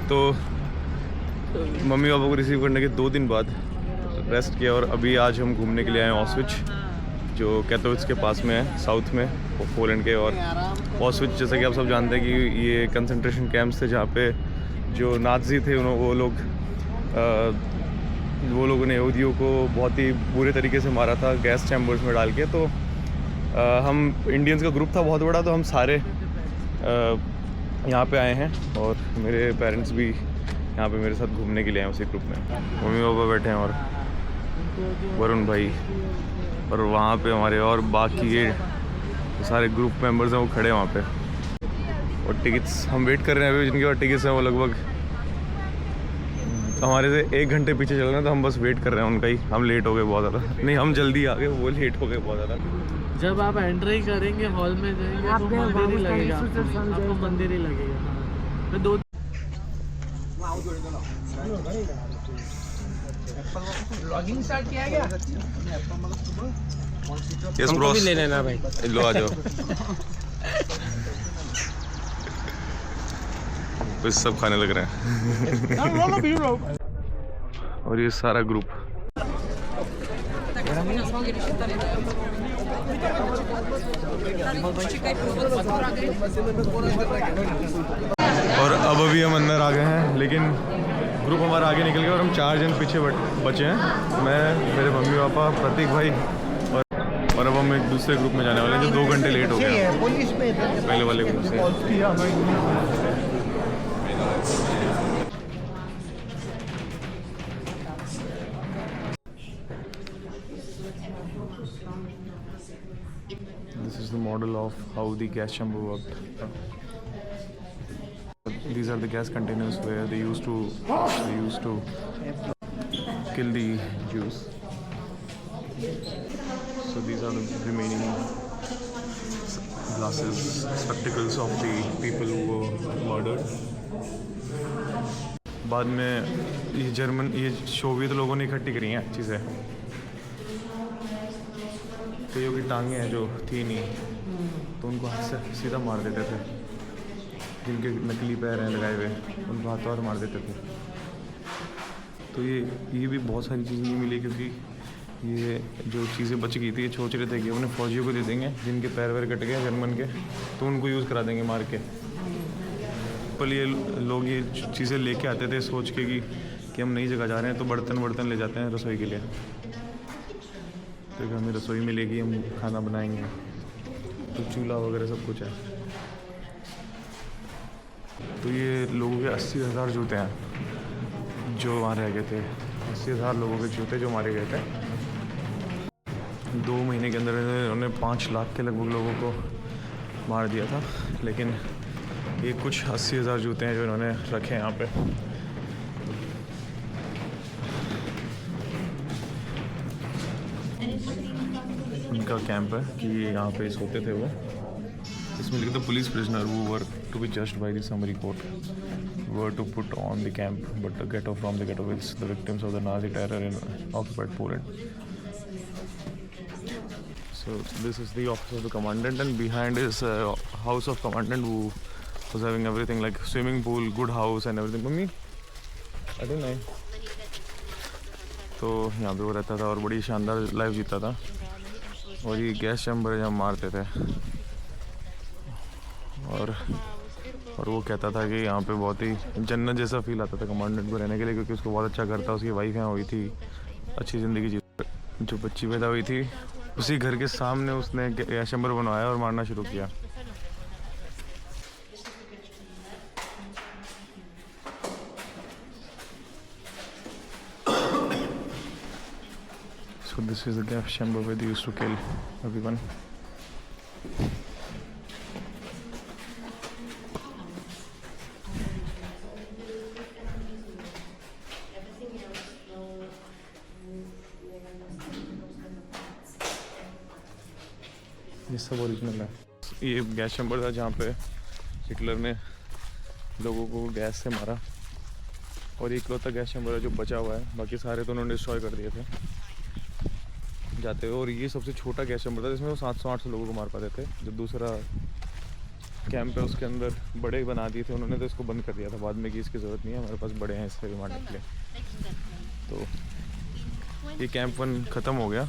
तो mummy papa को receive करने के 2 दिन बाद रेस्ट किया और अभी आज हम घूमने के लिए आए हैं ऑस्विच, जो कैथोविट्स के पास में है, साउथ में पोलैंड के। और ऑस्विच जैसा कि आप सब जानते हैं कि ये कंसंट्रेशन कैंप्स थे जहाँ पे जो नाज़ी थे वो लोगों ने यहूदियों को बहुत ही बुरे तरीके से मारा था गैस चैम्बर्स में डाल के। तो हम इंडियंस का ग्रुप था बहुत बड़ा, तो हम सारे यहाँ पे आए हैं और मेरे पेरेंट्स भी यहाँ पे मेरे साथ घूमने के लिए आए उसी ग्रुप में। मम्मी पापा बैठे हैं और वरुण भाई, और वहाँ पे हमारे और बाकी ये सारे ग्रुप मेंबर्स हैं वो खड़े हैं वहाँ पे। और टिकट्स हम वेट कर रहे हैं अभी, जिनके पास टिकट्स हैं वो लगभग हमारे से 1 घंटे पीछे चल रहे हैं, तो हम बस वेट कर रहे हैं उनका ही। हम लेट हो गए बहुत ज़्यादा, नहीं हम जल्दी आ गए, वो लेट हो गए बहुत ज़्यादा। जब आप एंट्री करेंगे हॉल में जाएंगे तो मंदिर ही लगेगा, आपको मंदिर ही लगेगा। तो 2 लॉगिंग स्टार्ट किया गया। यस ब्रो, भी ले लेना भाई, लो आ जाओ। बस सब खाने लग रहे हैं। और ये सारा ग्रुप और अब अभी हम अंदर आ गए हैं, लेकिन ग्रुप हमारा आगे निकल गया और हम 4 जन पीछे बचे हैं। मैं, मेरे मम्मी पापा, प्रतीक भाई, और अब हम एक दूसरे ग्रुप में जाने वाले हैं जो 2 घंटे लेट हो गए पहले वाले ग्रुप से। This is the model of how the gas chamber worked. These are the gas containers where they used to kill the Jews. So these are the remaining glasses, spectacles of the people who were murdered. बाद में ये Soviet लोगों ने इकट्ठी करी हैं चीज़ें। कईयों की टांगें हैं जो थी नहीं, तो उनको हाथ से सीधा मार देते थे। जिनके नकली पैर हैं लगाए हुए, उनको हाथों हाथ मार देते थे। तो ये भी बहुत सारी चीज़ें नहीं मिली, क्योंकि ये जो चीज़ें बच गई थी ये सोच रहे थे कि उन्हें फौजियों को दे देंगे जिनके पैर वैर कट गए जर्मन के, तो उनको यूज़ करा देंगे मार के। पर ये लोग ये चीज़ें लेके आते थे सोच के कि हम नई जगह जा रहे हैं, तो बर्तन ले जाते हैं रसोई के लिए। तो हमें रसोई मिलेगी, हम खाना बनाएंगे, तो चूल्हा वगैरह सब कुछ है। तो ये लोगों के 80,000 जूते हैं जो वहाँ रह गए थे। 80,000 लोगों के जूते जो मारे गए थे। 2 महीने के अंदर उन्होंने 5 लाख के लगभग लोगों को मार दिया था। लेकिन ये कुछ 80,000 जूते हैं जो इन्होंने रखे हैं यहाँ पे। इनका कैंप है कि यहाँ पे सोते थे वो। इसमें लिखा था police prisoner who were to be judged by the summary court were to put on the camp but to get off from the ghettos, the victims of the Nazi terror in occupied Poland. So this is the office of the commandant, and behind is house of commandant who was having everything like swimming pool, good house and everything. Mummy I don't know. तो यहाँ पे वो रहता था और बड़ी शानदार life जीता था। और ये गैस चैम्बर जब मारते थे, और वो कहता था कि यहाँ पे बहुत ही जन्नत जैसा फील आता था कमांडेंट को रहने के लिए, क्योंकि उसको बहुत अच्छा घर था, उसकी वाइफ यहाँ हुई थी, अच्छी ज़िंदगी जी। जो बच्ची पैदा हुई थी उसी घर के सामने उसने गैस चैम्बर बनवाया और मारना शुरू किया। So this is the gas chamber where they used to kill everyone. ये सब ओरिजिनल है। ये गैस चैम्बर था जहाँ पे हिटलर ने लोगों को गैस से मारा, और एक इकलौता गैस चैम्बर है जो बचा हुआ है, बाकी सारे तो उन्होंने डिस्ट्रॉय कर दिए थे जाते हुए। और ये सबसे छोटा गैस चैम्बर था जिसमें वो 700-800 लोगों को मार पाते थे। जो दूसरा कैंप है उसके अंदर बड़े बना दिए थे उन्होंने, तो इसको बंद कर दिया था बाद में कि इसकी ज़रूरत नहीं है, हमारे पास बड़े हैं इससे मारने के लिए। तो ये कैंप 1 ख़त्म हो गया।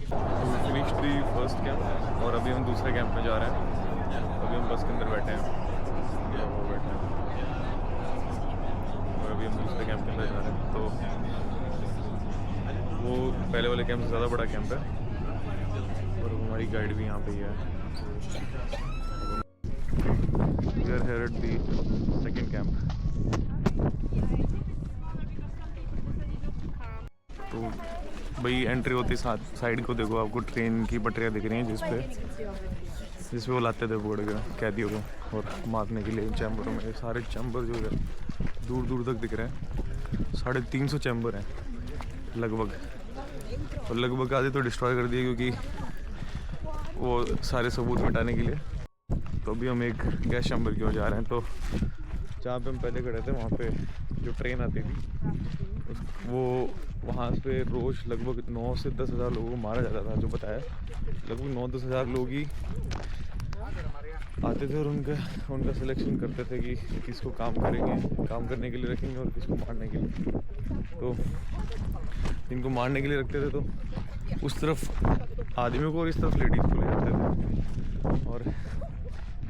फिनिश दी फर्स्ट कैंप और अभी हम दूसरे कैंप में जा रहे हैं। अभी हम बस के अंदर बैठे हैं, ये वो बैठे हैं और अभी हम दूसरे कैंप के अंदर जा रहे हैं। तो वो पहले वाले कैंप से ज़्यादा बड़ा कैंप है और हमारी गाइड भी यहाँ पे ही है। We are here at the second camp. तो भाई एंट्री होती साथ साइड को देखो, आपको ट्रेन की पटरियाँ दिख रही हैं जिस पे वो लाते थे पकड़ के कैदियों को और मारने के लिए चैम्बरों में। सारे चैम्बर जो है दूर दूर तक दिख रहे हैं, 350 चैम्बर हैं लगभग, और लगभग आधे तो डिस्ट्रॉय कर दिए क्योंकि वो सारे सबूत मिटाने के लिए। तो अभी हम एक गैस चैम्बर की ओर जा रहे हैं। तो जहाँ पे हम पहले खड़े थे वहाँ पे जो ट्रेन आती थी वो वहाँ पे रोज़ लगभग 9 से 10 हज़ार लोगों को मारा जाता था, जो बताया लगभग 9-10 हज़ार लोग ही आते थे और उनका सिलेक्शन करते थे कि किसको काम करने के लिए रखेंगे और किसको मारने के लिए। तो इनको मारने के लिए रखते थे तो उस तरफ आदमियों को और इस तरफ लेडीज़ को ले जाते थे। और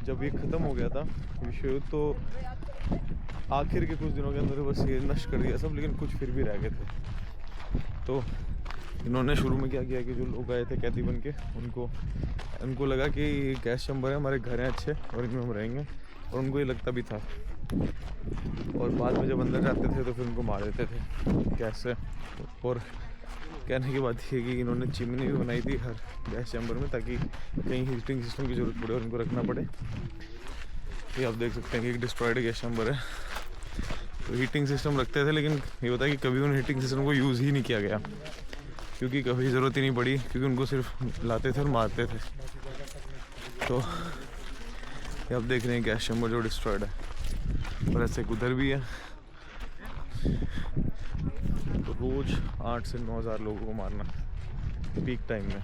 जब ये ख़त्म हो गया था विश्व युद्ध तो आखिर के कुछ दिनों के अंदर बस ये नष्ट कर दिया सब, लेकिन कुछ फिर भी रह गए थे। तो इन्होंने शुरू में क्या किया कि जो लोग आए थे कैदी बन के उनको लगा कि ये गैस चैम्बर है, हमारे घर हैं अच्छे और इनमें हम रहेंगे, और उनको ये लगता भी था। और बाद में जब अंदर जाते थे तो फिर उनको मार देते थे गैस से। और कहने की बात ये कि इन्होंने चिमनी भी बनाई थी हर गैस चैम्बर में ताकि कहीं हीटिंग सिस्टम की ज़रूरत पड़े और इनको रखना पड़े। ये आप देख सकते हैं कि एक डिस्ट्रॉयड गैस चैम्बर है। तो हीटिंग सिस्टम रखते थे, लेकिन ये होता है कि कभी उन हीटिंग सिस्टम को यूज़ ही नहीं किया गया क्योंकि कभी ज़रूरत ही नहीं पड़ी, क्योंकि उनको सिर्फ लाते थे और मारते थे। तो ये आप देख रहे हैं गैस चैम्बर जो डिस्ट्रॉयड है, और ऐसे उधर भी है। तो रोज़ 8 से 9 हज़ार लोगों को मारना पीक टाइम में।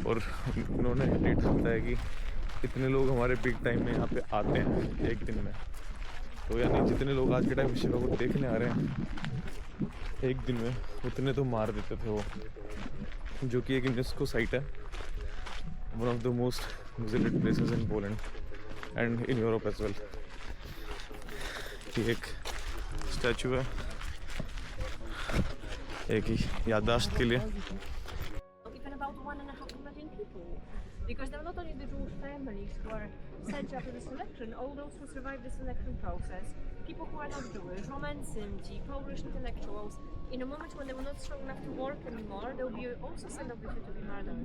और उन्होंने डेट बताया कि इतने लोग हमारे पीक टाइम में यहाँ पे आते हैं एक दिन में। तो यानी जितने लोग आज के टाइम में शिवा को देखने आ रहे हैं एक दिन में, उतने तो मार देते थे वो, जो कि एक यूनेस्को साइट है, one of the most visited places in Poland and in Europe as well. ये एक स्टैचू है एक ही याददाश्त के लिए। Even about 1.5 million people, because there are not only the Jewish families who are sent after the selection, all those who survived the selection process, people who are not Jewish, Romans, Sinti, Polish intellectuals. In a moment when they were not strong enough to work anymore, they will be also sent off to be murdered,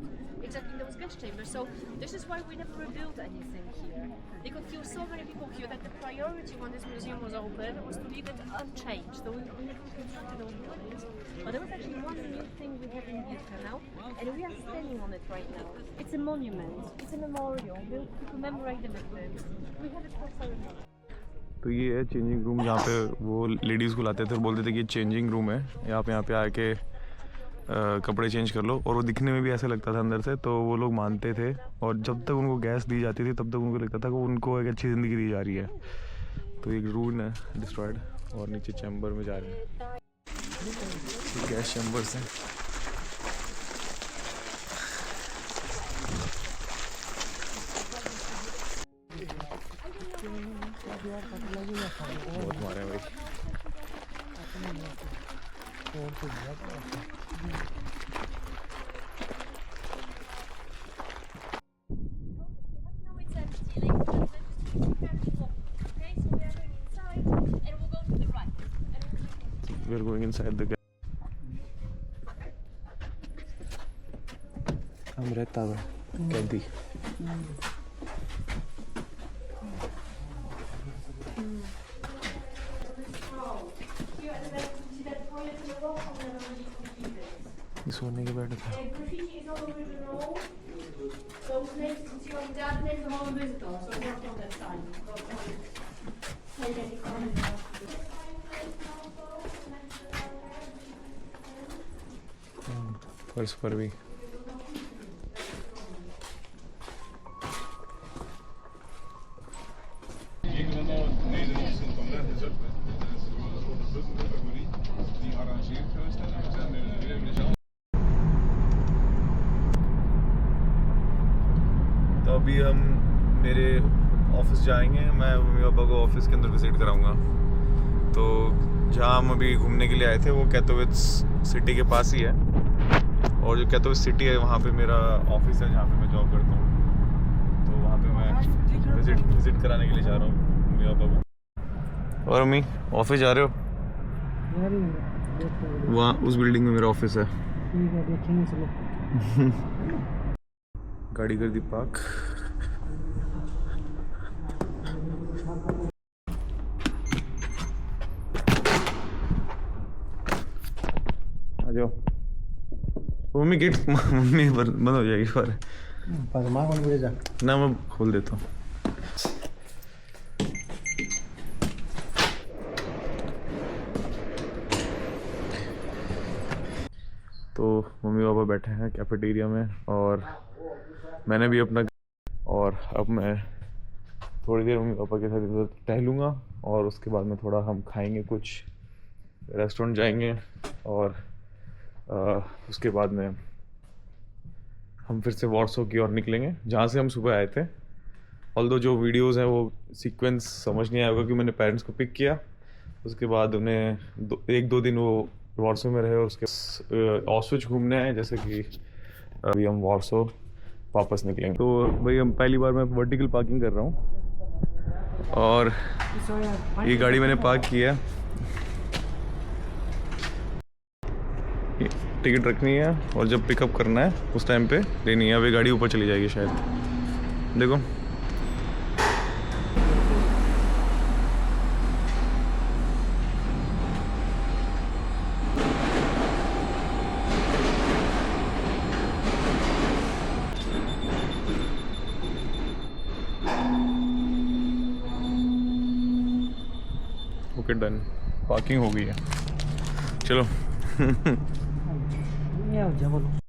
exactly in those gas chambers. So this is why we never rebuilt anything here. They could kill so many people here that the priority when this museum was open was to leave it unchanged. So we never constructed all the buildings. But there was actually one new thing we have in Gitca now, and we are standing on it right now. It's a monument, it's a memorial built to commemorate the victims. We have it for ceremony. तो ये है changing room, जहाँ पे वो ladies को लाते थे और बोलते थे कि चेंजिंग रूम है, यहाँ पे आके कपड़े चेंज कर लो। और वो दिखने में भी ऐसा लगता था अंदर से, तो वो लोग मानते थे। और जब तक उनको गैस दी जाती थी तब तक उनको लगता था कि उनको एक अच्छी ज़िंदगी दी जा रही है। तो एक रूम है डिस्ट्रॉयड, और नीचे चैम्बर में जा रहे हैं, गैस चैम्बर्स हैं। बहुत मारे भाई। Now it's empty, ladies and gentlemen, just be prepared to walk. Okay, so we are going inside, and we'll go to the right. We are going inside the हम रहता है कैदी। सोने के बेड था। Graffiti is all over the wall. Those names you see on that name are all visible, so we have that sign. फर्श पर भी तो अभी हम मेरे ऑफिस जाएंगे, मैं मम्मी पापा को ऑफिस के अंदर विजिट कराऊंगा। तो जहाँ हम अभी घूमने के लिए आए थे वो कैथोविट्स सिटी के पास ही है, और जो कैथोविट्स सिटी है वहाँ पे मेरा ऑफिस है जहाँ पे मैं जॉब करता हूँ। तो वहाँ पे मैं विजिट कराने के लिए जा रहा हूँ मम्मी पापा को। और मम्मी ऑफिस जा रहे हो? वहाँ उस बिल्डिंग में मेरा ऑफिस है। ठीक है, देखेंगे, चलो। गाड़ी कर दी पार्क। आ जाओ। मम्मी गेट मम्मी बंद हो जाएगी पर कौन बोले जा? ना मैं खोल देता हूँ। तो मम्मी पापा बैठे हैं कैफेटेरिया में और मैंने भी अपना, और अब मैं थोड़ी देर मम्मी पापा के साथ इधर टहलूँगा और उसके बाद में थोड़ा हम खाएंगे, कुछ रेस्टोरेंट जाएंगे और उसके बाद में हम फिर से वॉर्सो की ओर निकलेंगे जहाँ से हम सुबह आए थे। ऑल्दो जो वीडियोस हैं वो सीक्वेंस समझ नहीं आया होगा कि मैंने पेरेंट्स को पिक किया, उसके बाद उन्हें एक दो दिन वो वॉर्सो में रहे और उसके ऑस्विच घूमने आए, जैसे कि अभी हम वॉर्सो वापस निकलेंगे। तो भाई हम पहली बार मैं वर्टिकल पार्किंग कर रहा हूँ और ये गाड़ी मैंने पार्क की है। टिकट रखनी है और जब पिकअप करना है उस टाइम पे लेनी है। अभी गाड़ी ऊपर चली जाएगी शायद, देखो। ओके डन, पार्किंग हो गई है, चलो। बोलो।